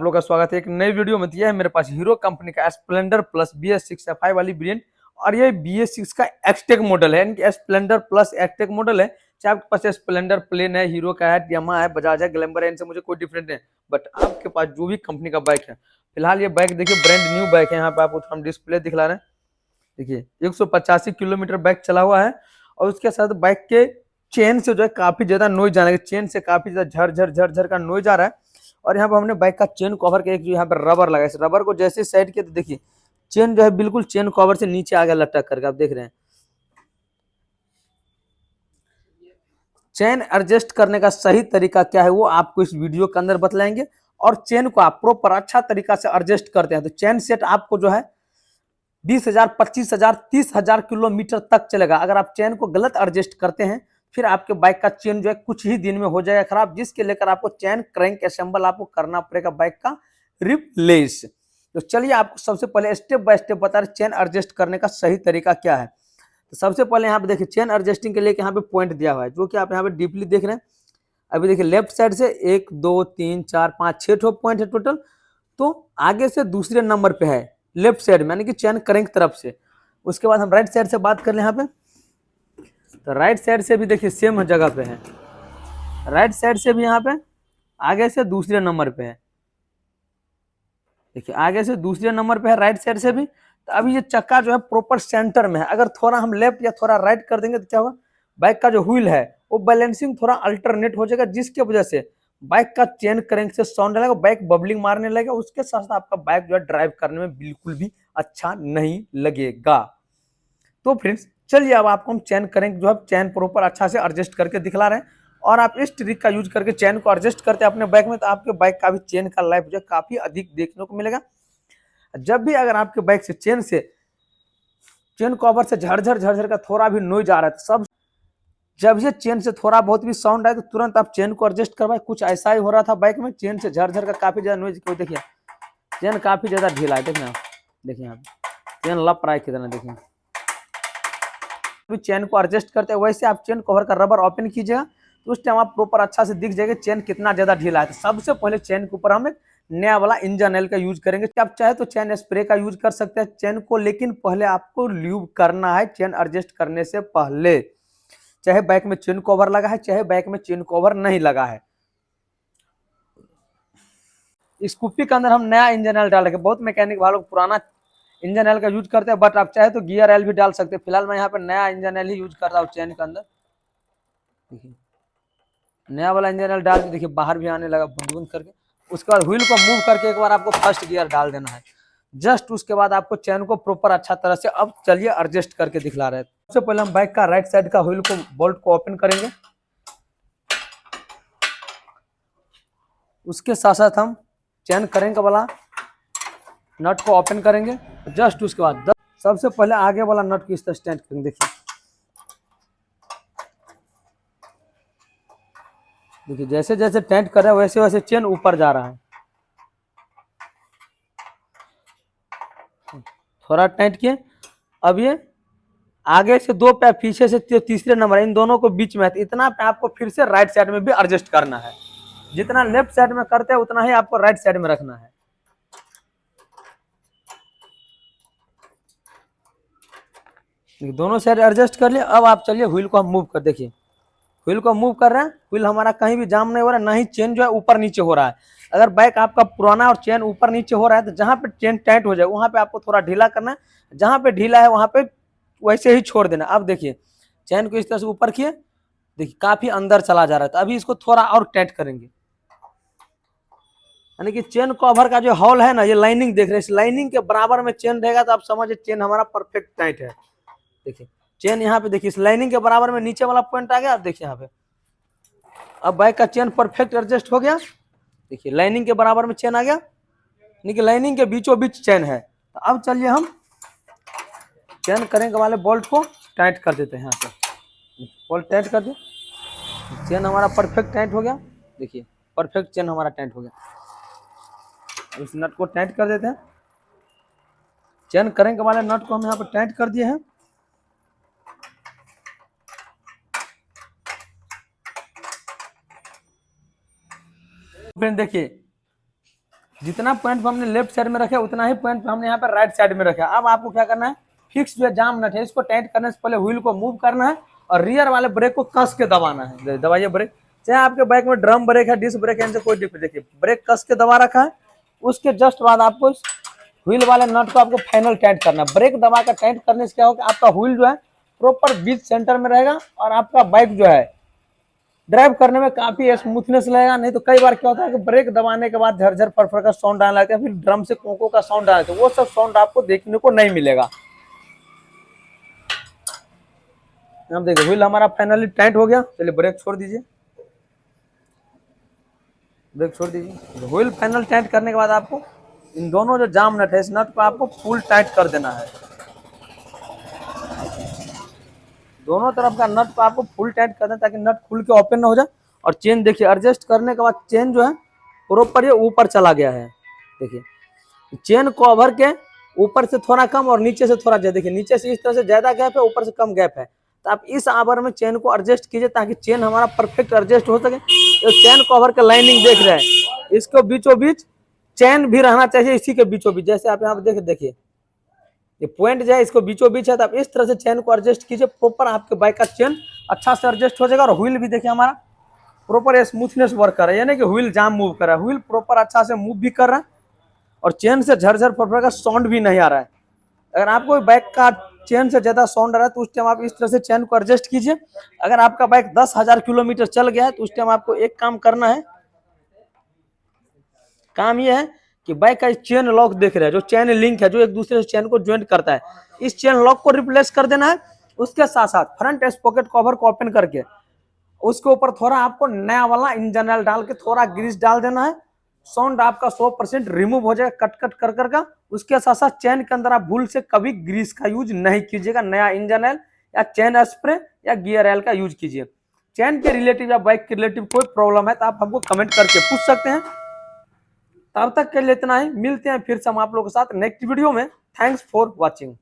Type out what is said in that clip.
आप लोग का स्वागत है एक नई वीडियो में। यह है मेरे पास हीरो कंपनी का स्प्लेंडर प्लस BS6 एफआई वाली वेरिएंट और ये BS6 का एक्सटेक मॉडल है, यानी कि स्प्लेंडर प्लस एक्सटेक मॉडल है। चाहे आपके पास स्प्लेंडर प्लेन है, हीरो का है, यामाहा है, बजाज है, ग्लैमर है, इनसे मुझे कोई डिफरेंस नहीं है। बट आपके पास जो भी कंपनी का बाइक है, फिलहाल ये बाइक देखिए ब्रांड न्यू बाइक है। यहाँ पे आपको हम डिस्प्ले दिखला रहे हैं, देखिए 185 किलोमीटर बाइक चला हुआ है। और उसके साथ बाइक के चेन से जो है काफी ज्यादा नॉइज आ रहा है, चेन से काफी ज्यादा झर का नॉइज आ रहा है। और यहाँ पे हमने बाइक का चेन कवर के एक जो यहाँ पे रबर लगा है, रबर को जैसे साइड किया तो देखिए चेन जो है बिल्कुल चेन कवर से नीचे आ गया लटक करके, आप देख रहे हैं। चेन एडजस्ट करने का सही तरीका क्या है वो आपको इस वीडियो के अंदर बतलाएंगे। और चेन को आप प्रॉपर अच्छा तरीका से एडजस्ट करते हैं तो चेन सेट आपको जो है 20,000, 25,000, 30,000 किलोमीटर तक चलेगा। अगर आप चेन को गलत एडजस्ट करते हैं फिर आपके बाइक का चेन जो है कुछ ही दिन में हो जाएगा खराब, जिसके लेकर आपको चेन क्रैंक असेंबल आपको करना पड़ेगा बाइक का रिप्लेस। तो चलिए आपको सबसे पहले स्टेप बाय स्टेप बता रहे चेन एडजस्ट करने का सही तरीका क्या है। तो सबसे पहले यहाँ पे देखिए चेन एडजस्टिंग के लिए यहाँ पे पॉइंट दिया हुआ है, जो कि आप यहाँ पे डीपली देख रहे हैं। अभी देखिए लेफ्ट साइड से 1 2 3 4 5 6 ठो पॉइंट है टोटल। तो आगे से दूसरे नंबर पे है लेफ्ट साइड में, यानी कि चेन क्रैंक तरफ से। उसके बाद हम राइट साइड से बात कर ले यहाँ पे, तो राइट साइड से भी देखिए सेम जगह पे है। राइट साइड से भी यहाँ पे आगे से दूसरे नंबर पे है, देखिए आगे से दूसरे नंबर पे है राइट साइड से भी। तो अभी ये चक्का जो है प्रॉपर सेंटर में है। अगर थोड़ा हम लेफ्ट या थोड़ा राइट कर देंगे तो क्या होगा, बाइक का जो व्हील है वो बैलेंसिंग थोड़ा अल्टरनेट हो जाएगा, जिसकी वजह से बाइक का चेन क्रैंक से साउंड लगेगा, बाइक बबलिंग मारने लगेगा। उसके साथ साथ आपका बाइक जो है ड्राइव करने में बिल्कुल भी अच्छा नहीं लगेगा। तो फ्रेंड्स चलिए अब आपको हम चेन क्रैंक जो है चेन प्रॉपर अच्छा से एडजस्ट करके दिखला रहे हैं। और आप इस ट्रिक का यूज करके चेन को एडजस्ट करते हैं अपने बाइक में, तो आपके बाइक का भी चेन का लाइफ जो है काफी अधिक देखने को मिलेगा। जब भी अगर आपके बाइक से चेन कवर से झरझर का थोड़ा भी नॉइज आ रहा है, तो सब जब ये चेन से थोड़ा बहुत भी साउंड आए तो तुरंत आप चेन को एडजस्ट करवाए। कुछ ऐसा ही हो रहा था बाइक में, चेन से झरझर का काफी ज्यादा नॉइज। कोई देखिए चेन काफी ज्यादा ढीला है, देखिए यहाँ पे चेन लप रहा है कितना, देखिए। चेन को एडजस्ट करते हैं वैसे आप चेन कवर का रबर ओपन कीजिएगा तो उस टाइम आप प्रॉपर अच्छा से दिख जाएगा चेन कितना ज्यादा ढीला है। तो सबसे पहले चेन के ऊपर हम एक नया वाला इंजन ऑयल का यूज करेंगे। आप चाहे तो चेन स्प्रे का यूज कर सकते हैं चेन को, लेकिन पहले आपको ल्यूब करना है चेन एडजस्ट करने से पहले। चाहे बाइक में चेन कवर लगा है चाहे बाइक में चेन कवर नहीं लगा है। स्कूपी के अंदर हम नया इंजन ऑयल डाल रहे हैं। बहुत मैकेनिक वालों पुराना इंजन ऑयल का यूज करते हैं, बट आप चाहे तो गियर ऑयल भी डाल सकते हैं। फिलहाल मैं यहाँ पे नया इंजन ऑयल ही यूज कर रहा हूँ चेन के अंदर। देखिए नया वाला इंजन ऑयल डाल के देखिए बाहर भी आने लगा बूंद बूंद करके। उसके बाद व्हील को मूव करके एक बार आपको फर्स्ट गियर डाल देना है। जस्ट उसके बाद आपको चेन को प्रॉपर अच्छा तरह से अब चलिए एडजस्ट करके दिखला रहे हैं। सबसे पहले हम बाइक का राइट साइड का व्हील को बोल्ट को ओपन करेंगे। उसके साथ साथ हम चेन क्रैंक वाला नट को ओपन करेंगे। जस्ट उसके बाद सबसे पहले आगे वाला नट की इस तरह स्टैंड करेंगे। देखिए जैसे जैसे टाइट कर रहे हैं वैसे वैसे चेन ऊपर जा रहा है। थोड़ा टाइट किए। अब ये आगे से 2 पैर पीछे से तीसरे नंबर इन दोनों को बीच में है, तो इतना पे आपको फिर से राइट साइड में भी एडजस्ट करना है। जितना लेफ्ट साइड में करते हैं उतना ही आपको राइट साइड में रखना है। दोनों साइड एडजस्ट कर लिए। अब आप चलिए व्हील को हम मूव कर, देखिए व्हील को मूव कर रहे हैं। व्हील हमारा कहीं भी जाम नहीं हो रहा है, ना ही चेन जो है ऊपर नीचे हो रहा है। अगर बाइक आपका पुराना और चेन ऊपर नीचे हो रहा है तो जहां पे चेन टाइट हो जाए वहां पे आपको थोड़ा ढीला करना है। जहां पे ढीला है वहां पे वैसे ही छोड़ देना। अब देखिए चेन को इस तरह से ऊपर किए, देखिए काफी अंदर चला जा रहा है। तो अभी इसको थोड़ा और टाइट करेंगे, यानी कि चेन कवर का जो हॉल है ना, ये लाइनिंग देख रहे हैं, इस लाइनिंग के बराबर में चेन रहेगा तो आप समझिए चेन हमारा परफेक्ट टाइट है। देखिए चेन यहाँ पे देखिए इस लाइनिंग के बराबर में नीचे वाला पॉइंट आ गया। आप देखिए यहाँ पे अब बाइक का चेन परफेक्ट एडजस्ट हो गया। देखिए लाइनिंग के बराबर में चेन आ गया, यानी कि लाइनिंग के बीचों बीच चेन है। तो अब चलिए हम चेन क्रैंक वाले बोल्ट को टाइट कर देते हैं। यहाँ से बोल्ट टाइट कर दिए, चेन हमारा परफेक्ट टाइट हो गया। देखिए परफेक्ट चेन हमारा टाइट हो गया। इस नट को टाइट कर देते हैं। चेन क्रैंक वाले नट को हम यहाँ पर टाइट कर दिए हैं। देखिए जितना पॉइंट हमने लेफ्ट साइड में रखा उतना ही पॉइंट हमने यहाँ पर राइट साइड में रखा। अब आपको क्या करना है, फिक्स जो जाम नट है इसको टाइट करने से पहले व्हील को मूव करना है और रियर वाले ब्रेक को कस के दबाना है। दबाइए ब्रेक, चाहे आपके बाइक में ड्रम ब्रेक है, डिस्क ब्रेक है, इनसे कोई डिफरेंस। देखिए ब्रेक कस के दबा रखा है, उसके जस्ट बाद आपको व्हील वाले नट को आपको फाइनल टाइट करना है। ब्रेक दबा कर टाइट करने से क्या होगा, आपका व्हील जो है प्रॉपर बीच सेंटर में रहेगा और आपका बाइक जो है ड्राइव करने में काफी स्मूथनेस लगेगा। नहीं तो कई बार क्या होता है कि ब्रेक दबाने के बाद झरझर फरफर का साउंड आने लगता है, फिर ड्रम से कोको का साउंड आने लगता है, वो सब साउंड आपको देखने को नहीं मिलेगा। अब देखिए व्हील हमारा फाइनली टाइट हो गया। चलिए ब्रेक छोड़ दीजिए, ब्रेक छोड़ दीजिए। व्हील फाइनल टाइट करने के बाद आपको इन दोनों जो जाम नट है इस नट को आपको फुल टाइट कर देना है। दोनों तरफ का नट को आपको फुल टाइट कर देना ताकि नट खुल के ओपन ना हो जाए। और चेन देखिए एडजस्ट करने के बाद चेन जो है प्रॉपर ये ऊपर चला गया है। देखिए चेन कवर के ऊपर से थोड़ा कम और नीचे से थोड़ा ज्यादा। देखिए नीचे से इस तरह से ज्यादा गैप है, ऊपर से कम गैप है। तो आप इस आवर में चेन को एडजस्ट कीजिए ताकि चेन हमारा परफेक्ट एडजस्ट हो सके। तो चेन कवर के लाइनिंग देख रहे हैं, इसको बीचों बीच चेन भी रहना चाहिए, इसी के बीचों बीच। जैसे आप यहाँ पे देखिए ये पॉइंट जो है इसको बीचों बीच है, तो आप इस तरह से चेन को एडजस्ट कीजिए प्रॉपर, आपके बाइक का चेन अच्छा से एडजस्ट हो जाएगा। और व्हील भी देखिए हमारा प्रॉपर स्मूथनेस वर्क कर रहा है, यानी कि व्हील जाम मूव कर रहा है, व्हील प्रॉपर अच्छा से मूव भी कर रहा है और चेन से झरझर फरफर का साउंड भी नहीं आ रहा है। अगर आपको बाइक का चेन से ज्यादा साउंड आ रहा है तो उस टाइम आप इस तरह से चेन को एडजस्ट कीजिए। अगर आपका बाइक 10,000 किलोमीटर चल गया है तो उस टाइम आपको एक काम करना है, काम ये है कि बाइक का चेन लॉक देख रहे हैं, जो चेन लिंक है जो एक दूसरे से चेन को ज्वाइंट करता है, इस चेन लॉक को रिप्लेस कर देना है। उसके साथ साथ फ्रंट स्पॉकेट कवर को ओपन करके उसके ऊपर थोड़ा आपको नया वाला इंजन ऑयल डाल के थोड़ा ग्रीस डाल देना है। साउंड आपका 100% रिमूव हो जाएगा कट कट कर का। उसके साथ साथ चेन के अंदर आप भूल से कभी ग्रीस का यूज नहीं कीजिएगा, नया इंजन ऑयल या चेन स्प्रे या गियर ऑयल का यूज कीजिए। चेन के रिलेटिव या बाइक के रिलेटिव कोई प्रॉब्लम है तो आप हमको कमेंट करके पूछ सकते हैं। तब तक के लिए इतना ही, मिलते हैं फिर से हम आप लोगों के साथ नेक्स्ट वीडियो में। Thanks for watching.